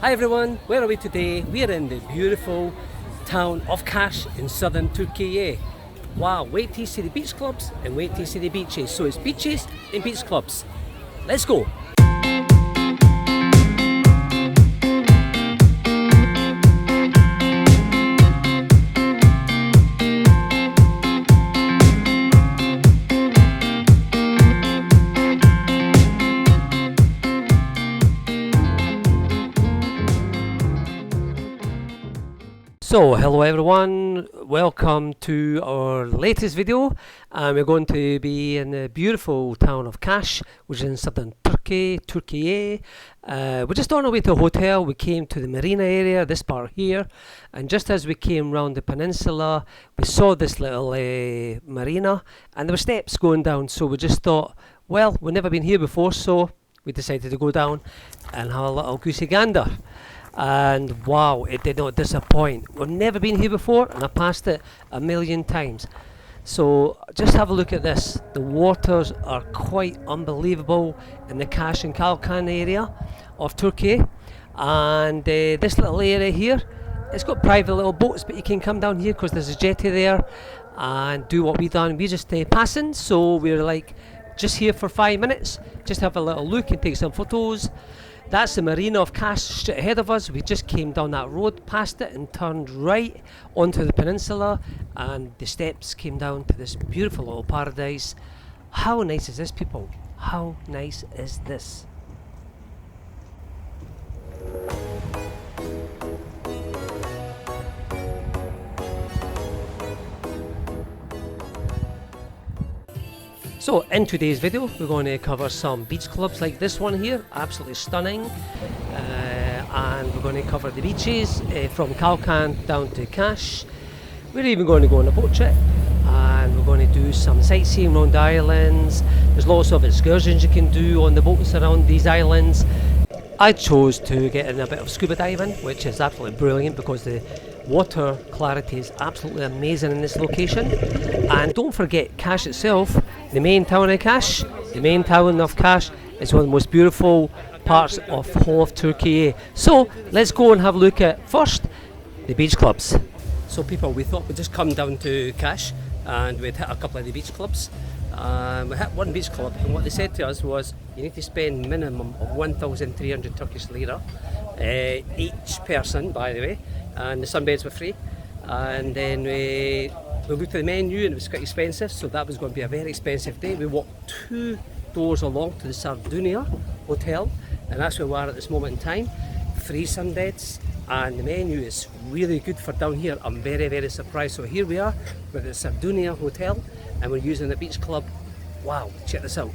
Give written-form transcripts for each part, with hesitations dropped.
Hi everyone, where are we today? We are in the beautiful town of Kaş in southern Türkiye. Wow, wait till you see the beach clubs and wait till you see the beaches. So it's beaches and beach clubs. Let's go! So hello everyone, welcome to our latest video, and we're going to be in the beautiful town of Kaş, which is in southern Türkiye. We're just on our way to a hotel. We came to the Marina area, this part here, and just as we came round the peninsula we saw this little marina and there were steps going down, so we just thought, well, we've never been here before, so we decided to go down and have a little goosey gander. And wow, it did not disappoint. We've never been here before and I passed it a million times. So just have a look at this. The waters are quite unbelievable in the Kaş and Kalkan area of Turkey. And this little area here, it's got private little boats, but you can come down here because there's a jetty there and do what we done. We just passing, so we're like just here for 5 minutes, just have a little look and take some photos. That's the Marina of Kaş straight ahead of us. We just came down that road, past it and turned right onto the peninsula, and the steps came down to this beautiful little paradise. How nice is this, people? How nice is this? So in today's video we're going to cover some beach clubs like this one here, absolutely stunning, and we're going to cover the beaches from Kalkan down to Kaş. We're even going to go on a boat trip and we're going to do some sightseeing around the islands. There's lots of excursions you can do on the boats around these islands. I chose to get in a bit of scuba diving, which is absolutely brilliant because the water clarity is absolutely amazing in this location. And don't forget, Kaş itself, the main town of Kaş, is one of the most beautiful parts of whole of Turkey. So let's go and have a look at first the beach clubs. So people, we thought we'd just come down to Kaş and we'd hit a couple of the beach clubs. We hit one beach club and what they said to us was you need to spend minimum of 1,300 Turkish lira each person, by the way, and the sunbeds were free. And then we looked at the menu and it was quite expensive, so that was going to be a very expensive day. We walked 2 doors along to the Sardunia Hotel, and that's where we are at this moment in time. Free sunbeds, and the menu is really good for down here. I'm very, very surprised. So here we are, we're at the Sardunia Hotel and we're using the beach club. Wow, check this out.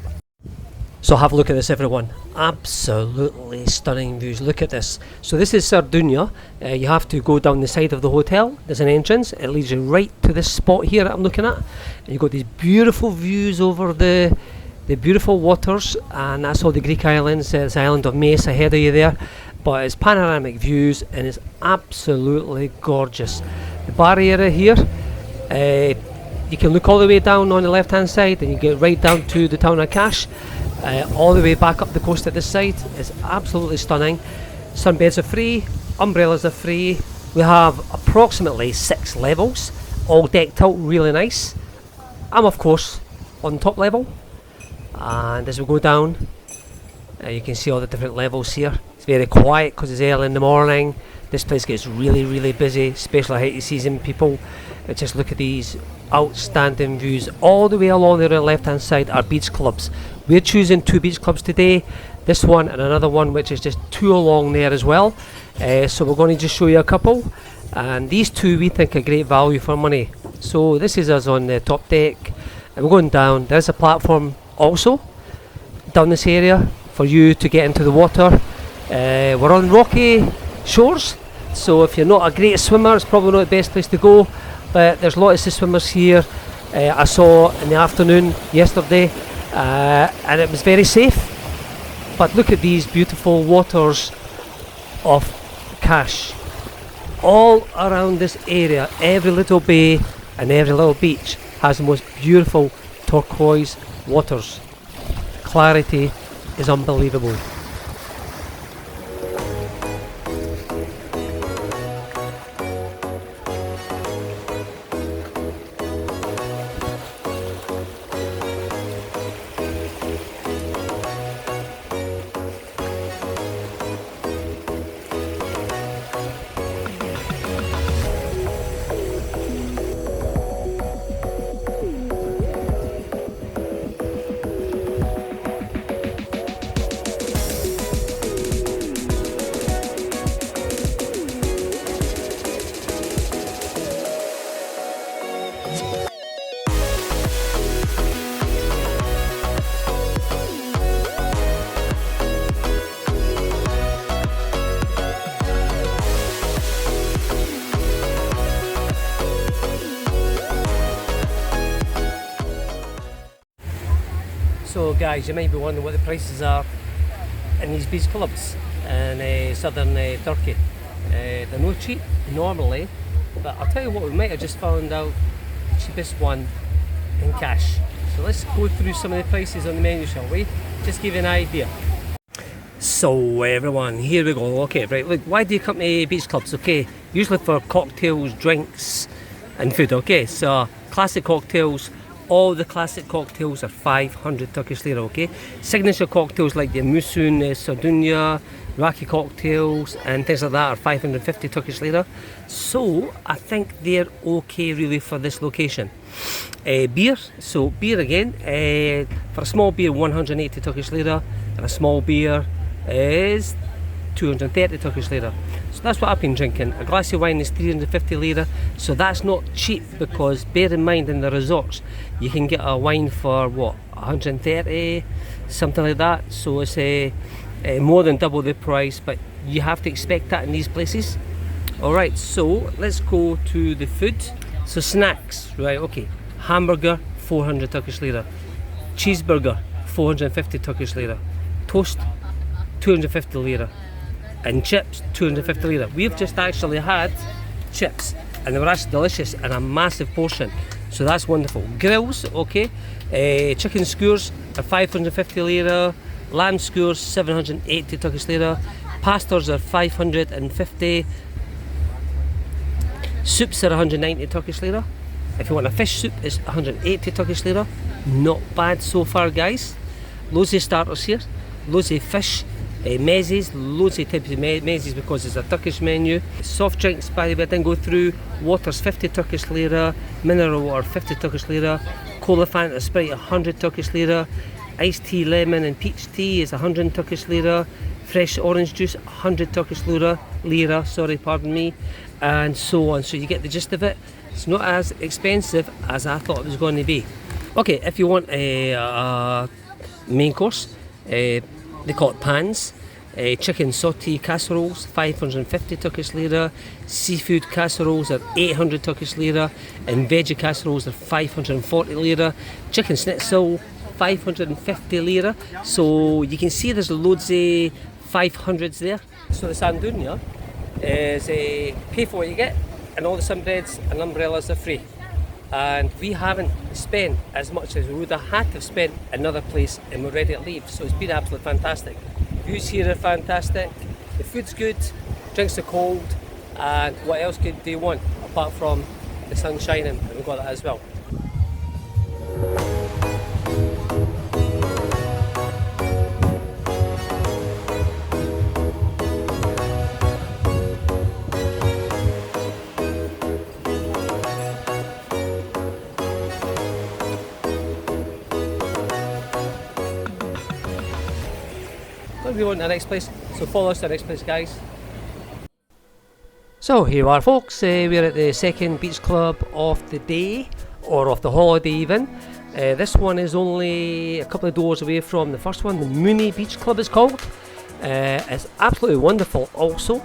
So have a look at this, everyone. Absolutely stunning views. Look at this. So this is Sardunia. You have to go down the side of the hotel. There's an entrance. It leads you right to this spot here that I'm looking at. And you've got these beautiful views over the beautiful waters, and that's all the Greek islands. There's the island of Mes ahead of you there. But it's panoramic views and it's absolutely gorgeous. The bar area here, you can look all the way down on the left hand side and you get right down to the town of Kaş. All the way back up the coast at this side is absolutely stunning. Sunbeds are free, umbrellas are free. We have approximately 6 levels, all decked out really nice. I'm of course on top level, and as we go down you can see all the different levels here. It's very quiet because it's early in the morning. This place gets really, really busy, especially height season people. Just look at these outstanding views. All the way along the left hand side are beach clubs. We're choosing 2 beach clubs today, this one and another one which is just 2 along there as well. So we're going to just show you a couple, and these 2 we think are great value for money. So this is us on the top deck and we're going down. There's a platform also down this area for you to get into the water. We're on rocky shores, so if you're not a great swimmer it's probably not the best place to go, but there's lots of swimmers here. I saw in the afternoon yesterday and it was very safe. But look at these beautiful waters of Kaş. All around this area, every little bay and every little beach has the most beautiful turquoise waters. Clarity is unbelievable. So guys, you might be wondering what the prices are in these beach clubs in southern Turkey. They're no cheap normally, but I'll tell you what, we might have just found out the cheapest one in cash. So let's go through some of the prices on the menu, shall we? Just give you an idea. So everyone, here we go. Okay, right, look, why do you come to beach clubs? Okay, usually for cocktails, drinks and food. Okay, so classic cocktails, all the classic cocktails are 500 Turkish lira, okay? Signature cocktails like the Musun, Sardunya, Raki cocktails and things like that are 550 Turkish lira. So I think they're okay really for this location. Beer, so beer again, for a small beer 180 Turkish lira and a small beer is 230 Turkish lira. So that's what I've been drinking. A glass of wine is 350 lira, so that's not cheap, because bear in mind in the resorts you can get a wine for what, 130, something like that. So it's more than double the price, but you have to expect that in these places. Alright, so let's go to the food. So snacks, right, okay. Hamburger 400 Turkish lira, cheeseburger 450 Turkish lira, toast 250 lira, and chips 250 lira. We've just actually had chips and they were actually delicious and a massive portion, so that's wonderful. Grills, okay, chicken skewers are 550 lira, lamb skewers 780 Turkish lira, pastas are 550, soups are 190 Turkish lira. If you want a fish soup, it's 180 Turkish lira. Not bad so far, guys. Loads of starters here, loads of fish, mezes, loads of types of mezes because it's a Turkish menu. Soft drinks, by the way, I didn't go through. Water's 50 Turkish lira, mineral water 50 Turkish lira, cola, Fanta, Sprite 100 Turkish lira, iced tea, lemon and peach tea is 100 Turkish lira, fresh orange juice 100 Turkish lira, pardon me, and so on. So you get the gist of it. It's not as expensive as I thought it was going to be. Okay, if you want a main course, they call it pans. Chicken sauté casseroles 550 Turkish lira, seafood casseroles are 800 Turkish lira, and veggie casseroles are 540 lira, chicken schnitzel 550 lira. So you can see there's loads of 500s there. So the Sandunya is pay for what you get, and all the sunbeds and umbrellas are free. And we haven't spent as much as we would have had to have spent another place, and we're ready to leave. So it's been absolutely fantastic. Views here are fantastic, the food's good, drinks are cold, and what else do you want apart from the sun shining? And we've got that as well. We're on to the next place, so follow us to the next place, guys. So here you are, folks. We're at the second beach club of the day, or of the holiday even. This one is only a couple of doors away from the first one. The Mooney Beach Club is called. It's absolutely wonderful also.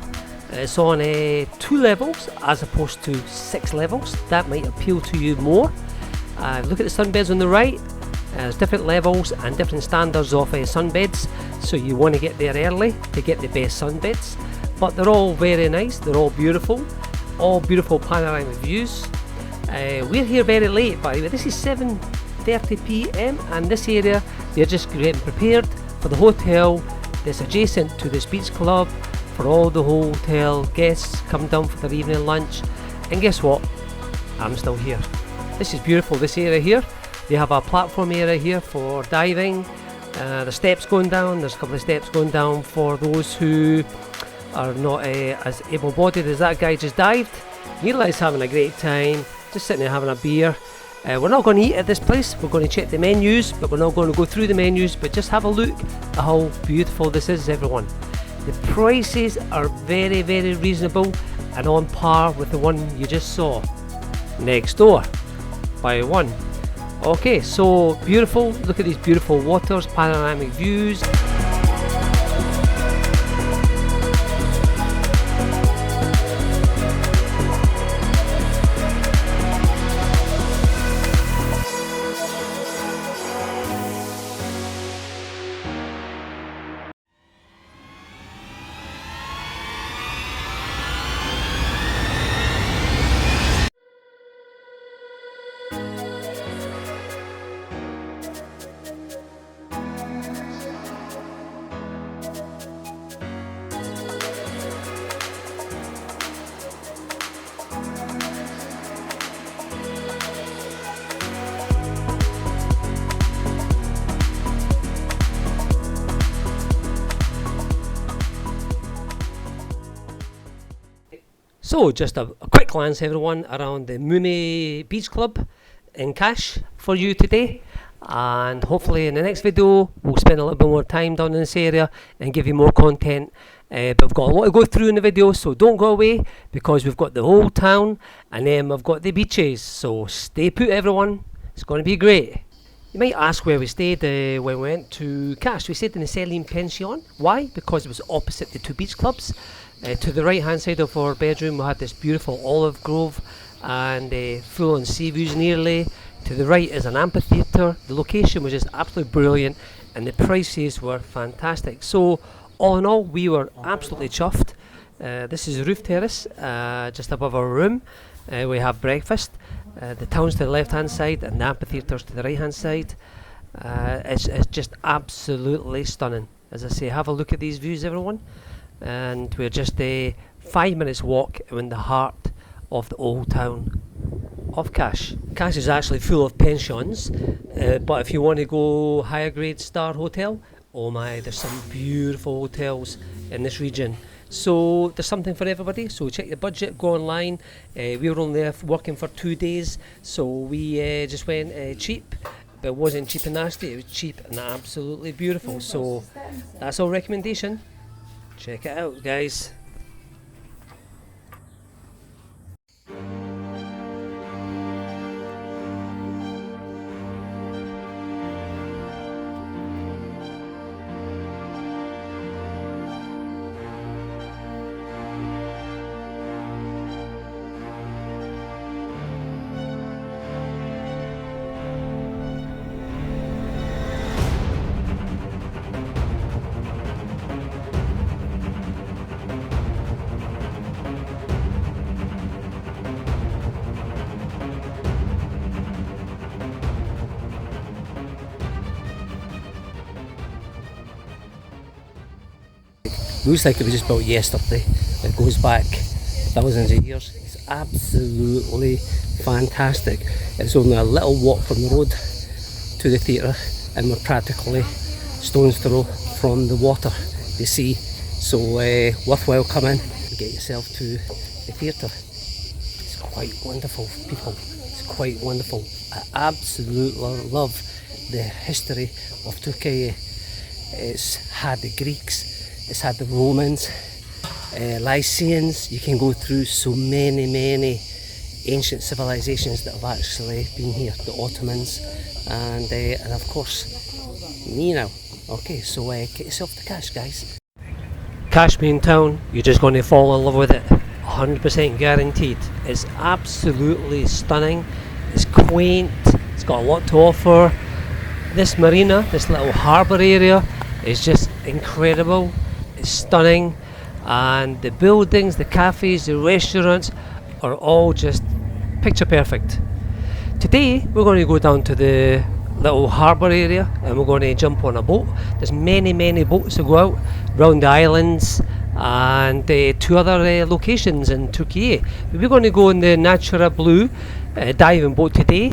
It's on 2 levels as opposed to 6 levels. That might appeal to you more. Look at the sunbeds on the right. There's different levels and different standards of sunbeds, so you want to get there early to get the best sunbeds. But they're all very nice, they're all beautiful panoramic views. We're here very late, by the way. This is 7:30 p.m. and this area, they're just getting prepared for the hotel that's adjacent to this beach club, for all the hotel guests come down for their evening lunch. And guess what? I'm still here. This is beautiful, this area here. They have a platform area here for diving. The steps going down, there's a couple of steps going down for those who are not as able-bodied as that guy just dived. Neil's having a great time, just sitting there having a beer. We're not going to eat at this place, we're going to check the menus, but we're not going to go through the menus, but just have a look at how beautiful this is, everyone. The prices are very, very reasonable and on par with the one you just saw next door by one. Okay, so beautiful, look at these beautiful waters, panoramic views. So just a quick glance everyone around the Mooney Beach Club in Cash for you today, and hopefully in the next video we'll spend a little bit more time down in this area and give you more content, but we've got a lot to go through in the video, so don't go away because we've got the whole town and then we've got the beaches, so stay put everyone, it's going to be great. You might ask where we stayed when we went to Cash. We stayed in the Seline Pension. Why? Because it was opposite the two beach clubs. To the right hand side of our bedroom we had this beautiful olive grove and full on sea views nearly. To the right is an amphitheatre. The location was just absolutely brilliant and the prices were fantastic. So all in all we were absolutely chuffed. This is a roof terrace just above our room. We have breakfast. The town's to the left hand side and the amphitheatre's to the right hand side. It's just absolutely stunning. As I say, have a look at these views everyone. And we're just a 5 minutes walk in the heart of the old town of Cash. Cash is actually full of pensions, but if you want to go higher grade star hotel, oh my, there's some beautiful hotels in this region. So there's something for everybody, so check your budget, go online. We were only there working for 2 days, so we just went cheap, but it wasn't cheap and nasty, it was cheap and absolutely beautiful. So that's our recommendation. Check it out guys. Looks like it was just built yesterday. It goes back thousands of years. It's absolutely fantastic. It's only a little walk from the road to the theatre and we're practically stone's throw from the water, the sea. So worthwhile coming and get yourself to the theatre. It's quite wonderful people, it's quite wonderful. I absolutely love the history of Türkiye. It's had the Greeks, it's had the Romans, Lycians. You can go through so many ancient civilizations that have actually been here. The Ottomans and of course me now. Okay, so get yourself to Cash guys. Cash being town, you're just going to fall in love with it, 100% guaranteed. It's absolutely stunning, it's quaint, it's got a lot to offer. This marina, this little harbour area is just incredible. It's stunning, and the buildings, the cafes, the restaurants are all just picture perfect. Today we're going to go down to the little harbour area and we're going to jump on a boat. There's many boats to go out around the islands and two other locations in Türkiye. We're going to go in the Natura Blue diving boat today.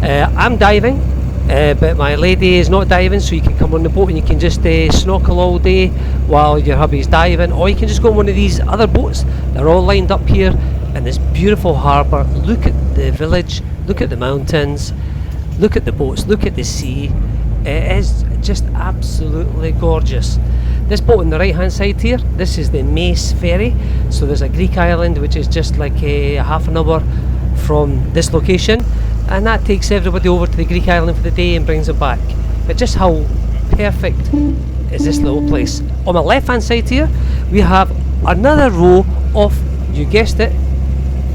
I'm diving. But my lady is not diving, so you can come on the boat and you can just snorkel all day while your hubby's diving, or you can just go on one of these other boats. They're all lined up here in this beautiful harbour. Look at the village, look at the mountains, look at the boats, look at the sea. It is just absolutely gorgeous. This boat on the right hand side here, this is the Mace ferry. So there's a Greek island which is just like a half an hour from this location, and that takes everybody over to the Greek island for the day and brings them back. But just how perfect is this little place. On my left hand side here we have another row of, you guessed it,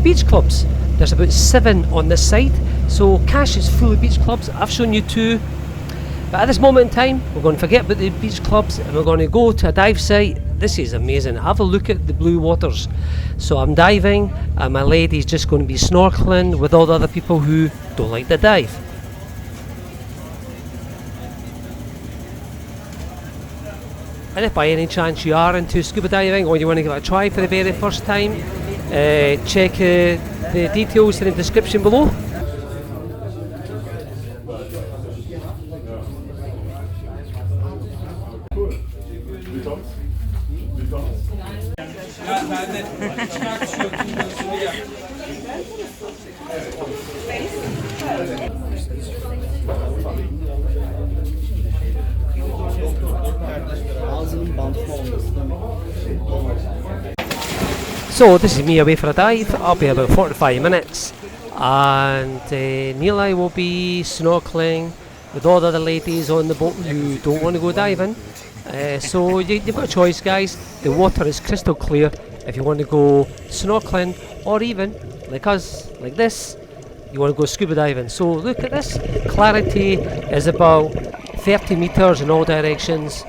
beach clubs. There's about 7 on this side, so Cash is full of beach clubs. I've shown you 2, but at this moment in time we're going to forget about the beach clubs and we're going to go to a dive site. This is amazing, have a look at the blue waters. So I'm diving and my lady's just going to be snorkeling with all the other people who don't like to dive. And if by any chance you are into scuba diving or you want to give it a try for the very first time, check the details in the description below. So this is me away for a dive. I'll be about 45 minutes, and Neil will be snorkeling with all the other ladies on the boat who don't want to go diving. So you've got a choice, guys. The water is crystal clear if you want to go snorkeling, or even like us, like this, you want to go scuba diving. So look at this. Clarity is about 30 meters in all directions.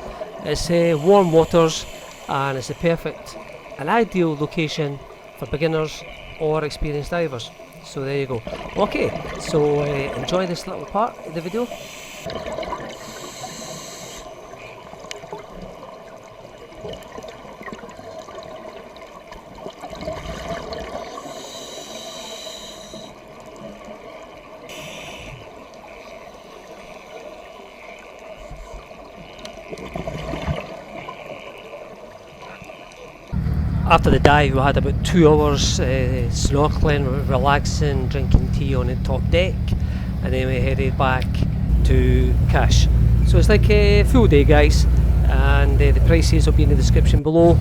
It's warm waters, and it's a perfect, an ideal location for beginners or experienced divers. So there you go. Okay, so enjoy this little part of the video. After the dive, we had about 2 hours snorkeling, relaxing, drinking tea on the top deck, and then we headed back to Cash. So it's like a full day, guys, and the prices will be in the description below.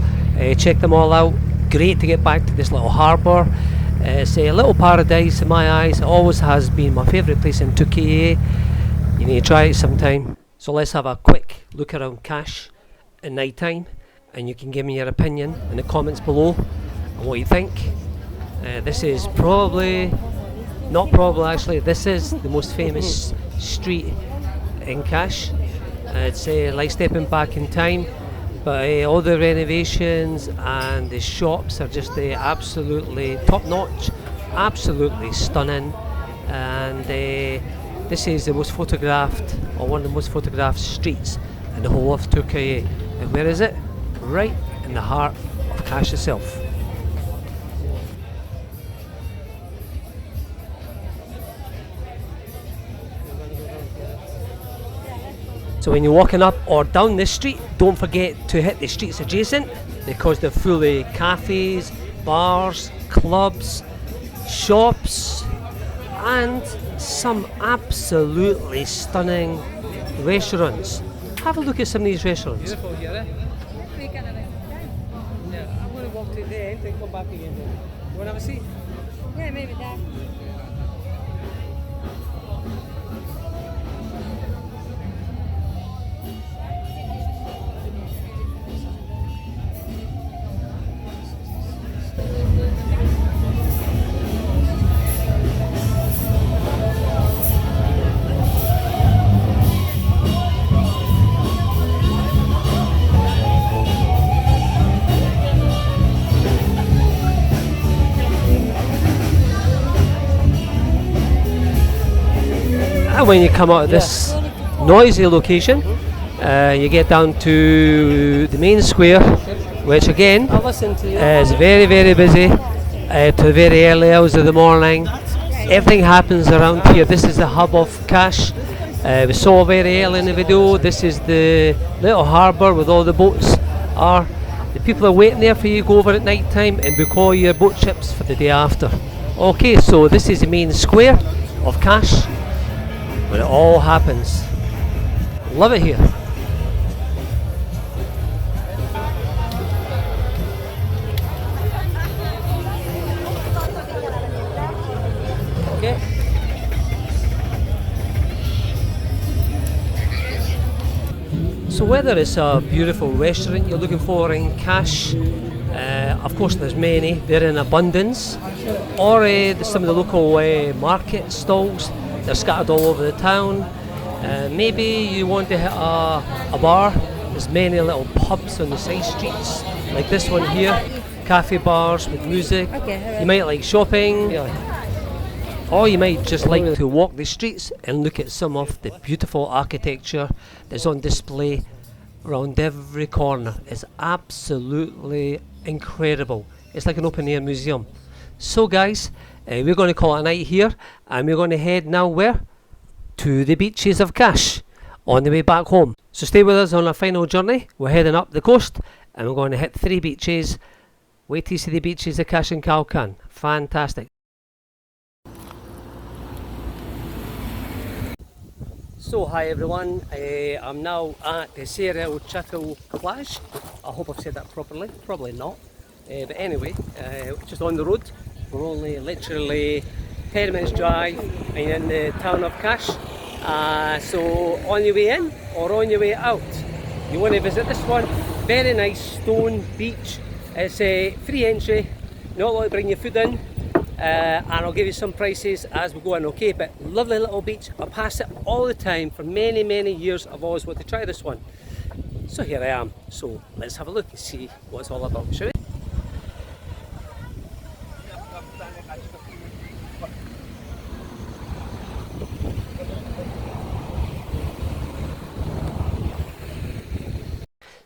Check them all out. Great to get back to this little harbour. It's a little paradise in my eyes. It always has been my favourite place in Türkiye. You need to try it sometime. So let's have a quick look around Cash at night time, and you can give me your opinion in the comments below on what you think. This is this is the most famous street in Cash. It's like stepping back in time, but all the renovations and the shops are just absolutely top notch, absolutely stunning. And this is the most photographed, or one of the most photographed streets in the whole of Türkiye. And where is it? Right in the heart of Cash itself. So when you're walking up or down this street, don't forget to hit the streets adjacent, because they're full of cafes, bars, clubs, shops, and some absolutely stunning restaurants. Have a look at some of these restaurants. Beautiful here, eh? Yeah, I'm going to walk to the end and come back again. You want to have a seat? Yeah, maybe that. And when you come out of this noisy location, you get down to the main square, which again is very, very busy to the very early hours of the morning. Everything happens around here. This is the hub of Cash. We saw very early in the video, this is the little harbour with all the boats are. The people are waiting there for you to go over at night time and book all your boat trips for the day after. Okay, so this is the main square of Cash, where it all happens. Love it here. Okay. So whether it's a beautiful restaurant you're looking for in Cash, of course there's many, they're in abundance, or some of the local market stalls. They're scattered all over the town. Maybe you want to hit a bar. There's many little pubs on the side streets, like this one here. Cafe bars with music. You might like shopping, or you might just like to walk the streets and look at some of the beautiful architecture that's on display around every corner. It's absolutely incredible. It's like an open air museum. So guys, we're going to call it a night here, and we're going to head now where? To the beaches of Cash on the way back home. So stay with us on our final journey. We're heading up the coast and we're going to hit 3 beaches Wait till you see the beaches of Cash and Kalkan. Fantastic. So hi everyone, I'm now at the Serel Chattel Plage. I hope I've said that properly, probably not. But anyway, just on the road. We're only literally 10 minutes drive in the town of Cash. So on your way in or on your way out, you want to visit this one. Very nice stone beach. It's free entry, not allowed to bring your food in. And I'll give you some prices as we go in, okay? But lovely little beach. I pass it all the time for many, many years. I've always wanted to try this one. So here I am. So let's have a look and see what it's all about, shall we?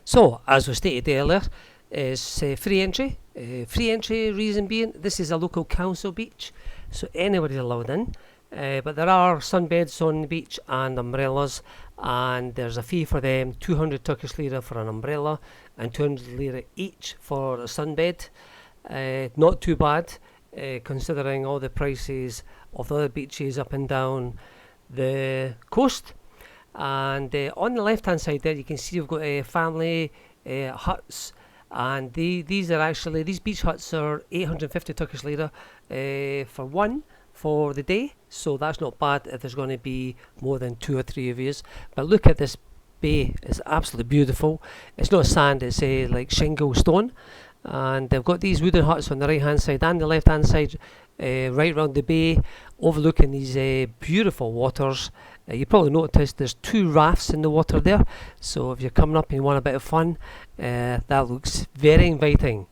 So, as was stated earlier, it's free entry. Free entry reason being, this is a local council beach, so anybody's allowed in. But there are sunbeds on the beach and umbrellas, and there's a fee for them, 200 Turkish lira for an umbrella and 200 lira each for a sunbed. Not too bad, considering all the prices of the other beaches up and down the coast. And on the left hand side there you can see you've got family huts, and these beach huts are 850 Turkish lira for one for the day, so that's not bad if there's going to be more than 2 or 3 of you. But look at this bay, it's absolutely beautiful. It's not sand, it's like shingle stone, and they've got these wooden huts on the right hand side and the left hand side, right around the bay, overlooking these beautiful waters. You probably noticed there's 2 rafts in the water there, so if you're coming up and you want a bit of fun, that looks very inviting.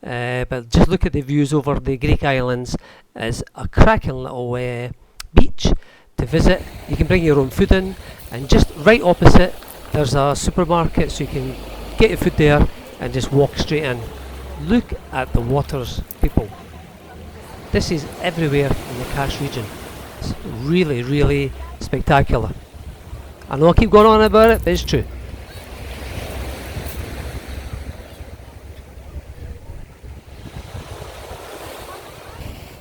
But just look at the views over the Greek islands. It's a cracking little beach to visit. You can bring your own food in, and just right opposite there's a supermarket, so you can get your food there and just walk straight in. Look at the waters, people. This is everywhere in the Kash region. It's really, really spectacular. I know I keep going on about it, but it's true.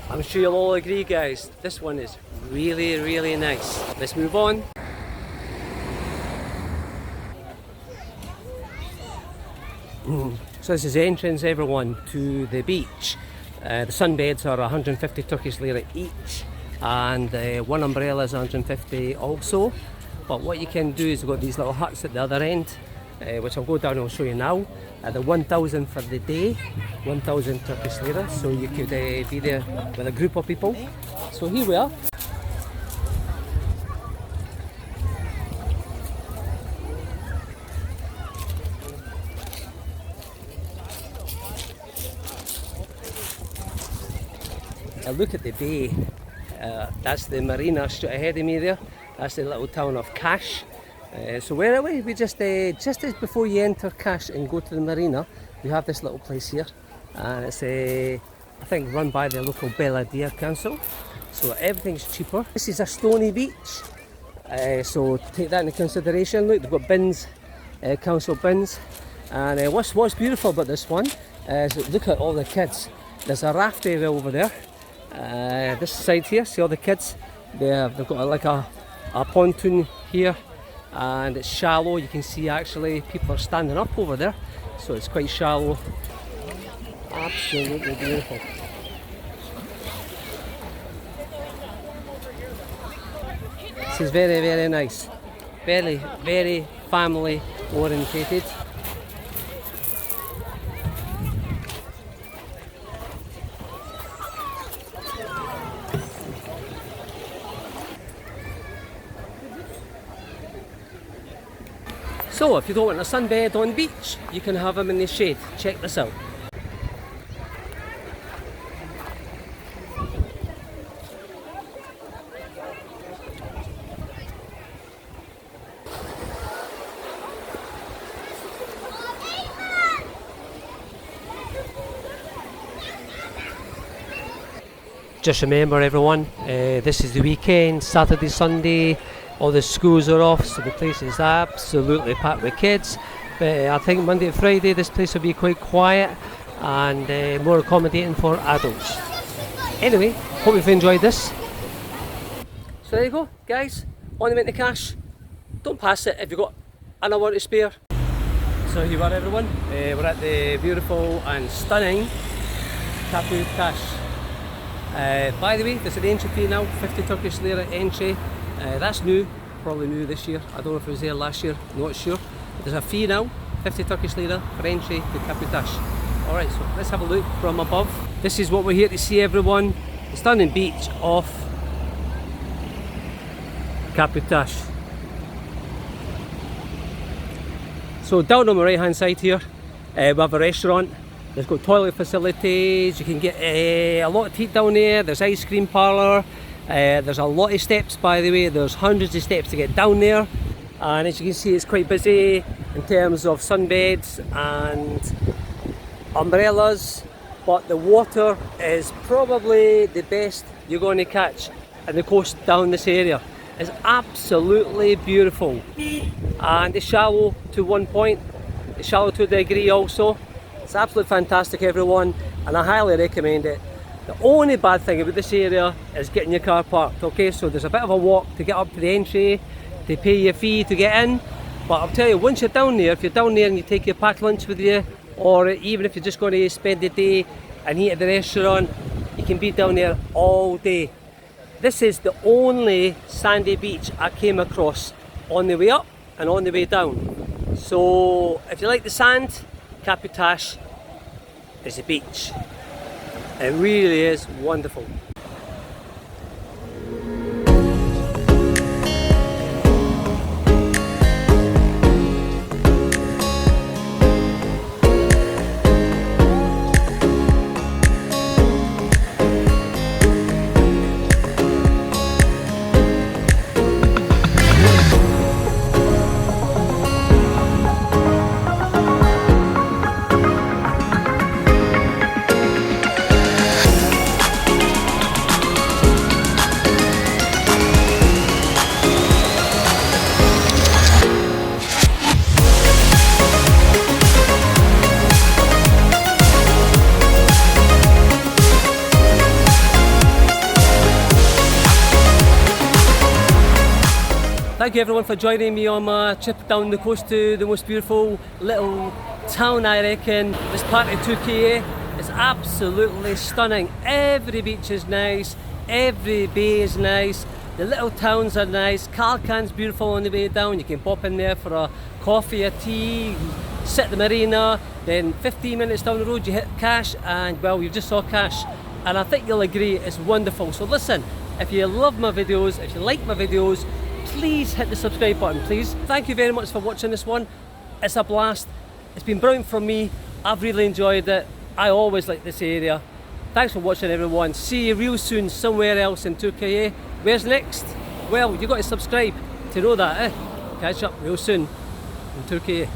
I'm sure you'll all agree, guys, this one is really, really nice. Let's move on. So this is the entrance, everyone, to the beach. The sunbeds are 150 Turkish lira each, and one umbrella is 150 also. But what you can do is you've got these little huts at the other end, which I'll go down and I'll show you now. They're 1,000 for the day, 1,000 Turkish lira, so you could be there with a group of people. So here we are. Look at the bay. That's the Marina straight ahead of me there. That's the little town of Cash. So where are we? We just as before you enter Cash and go to the Marina, we have this little place here, and it's I think run by the local Belediye Council. So everything's cheaper. This is a stony beach, so take that into consideration. Look, they've got bins, council bins, and what's beautiful about this one is look at all the kids. There's a raft area over there. This side here, see all the kids, they've got like a pontoon here, and it's shallow. You can see actually people are standing up over there, so it's quite shallow. Absolutely beautiful. This is very, very nice, very, very family orientated. So if you don't want a sunbed on beach, you can have them in the shade. Check this out. Just remember everyone, this is the weekend, Saturday, Sunday, all the schools are off, so the place is absolutely packed with kids. But I think Monday to Friday this place will be quite quiet, and more accommodating for adults. Anyway, hope you've enjoyed this. So there you go, guys, on the way to cash. Don't pass it if you've got an hour to spare. So here you are, everyone. We're at the beautiful and stunning Tapu Tash. By the way, there's an entry fee now, 50 Turkish lira entry. That's new, probably new this year. I don't know if it was there last year, not sure. But there's a fee now, 50 Turkish lira for entry to Tapu Tash. Alright, so let's have a look from above. This is what we're here to see, everyone. The stunning beach of Tapu Tash. So down on the right hand side here, we have a restaurant. There's got toilet facilities, you can get a lot to eat down there. There's ice cream parlour, there's a lot of steps, by the way. There's hundreds of steps to get down there, and as you can see, it's quite busy in terms of sunbeds and umbrellas, but the water is probably the best you're going to catch in the coast down this area. It's absolutely beautiful, and it's shallow to one point, it's shallow to a degree also. It's absolutely fantastic, everyone, and I highly recommend it. The only bad thing about this area is getting your car parked, okay? So there's a bit of a walk to get up to the entry, to pay your fee to get in, but I'll tell you, once you're down there, if you're down there and you take your packed lunch with you, or even if you're just going to spend the day and eat at the restaurant, you can be down there all day. This is the only sandy beach I came across on the way up and on the way down. So if you like the sand, Tapu Tash is a beach. It really is wonderful. Thank you everyone for joining me on my trip down the coast to the most beautiful little town, I reckon. This part of Türkiye is absolutely stunning. Every beach is nice, every bay is nice, the little towns are nice. Kalkan's beautiful on the way down. You can pop in there for a coffee, a tea, sit at the Marina, then 15 minutes down the road you hit Cash, and well, you just saw Cash, and I think you'll agree it's wonderful. So listen, if you love my videos, if you like my videos, please hit the subscribe button, please. Thank you very much for watching this one. It's a blast. It's been brilliant for me. I've really enjoyed it. I always like this area. Thanks for watching, everyone. See you real soon somewhere else in Türkiye. Where's next? Well, you've got to subscribe to know that, eh? Catch up real soon in Türkiye.